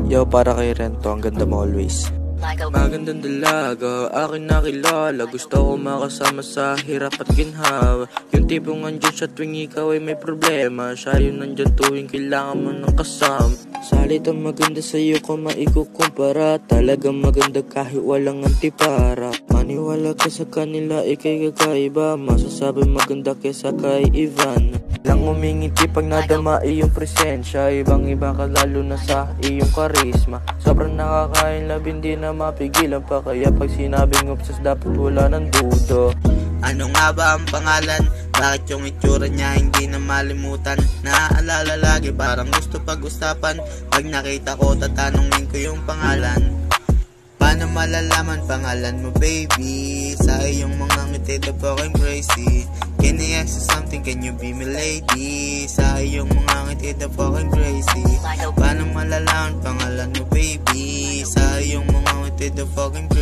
Yo, para kay Rento, ang ganda mo always. Magandang dalaga, akin nakilala. Gusto ko makasama sa hirap at ginhawa. Yung tipong andyan siya tuwing ikaw ay may problema. Siya yung nandyan tuwing kailangan mo ng kasama. Salit ang maganda sa'yo ko maikukumpara. Talagang maganda kahit walang antipara. Maniwala ka sa kanila, ikay kakaiba. Masasabi maganda kesa kay Ivan. Lang umingiti pag nadama iyong presensya. Ibang iba ka lalo na sa iyong karisma. Sobrang nakakain labing di na mapigilan pa. Kaya pag sinabing obsessed dapat wala ng dudo. Ano nga ba ang pangalan? Bakit yung itsura niya hindi na malimutan? Naaalala lagi parang gusto pag-usapan. Pag nakita ko tatanungin ko yung pangalan. Paano malalaman pangalan mo baby? Sa iyong mga ngiti the fucking crazy. Can I ask you something? Can you be my lady? Sa iyong mga ngiti the fucking crazy. Paano malalaman pangalan mo baby? Sa iyong mga ngiti the fucking crazy.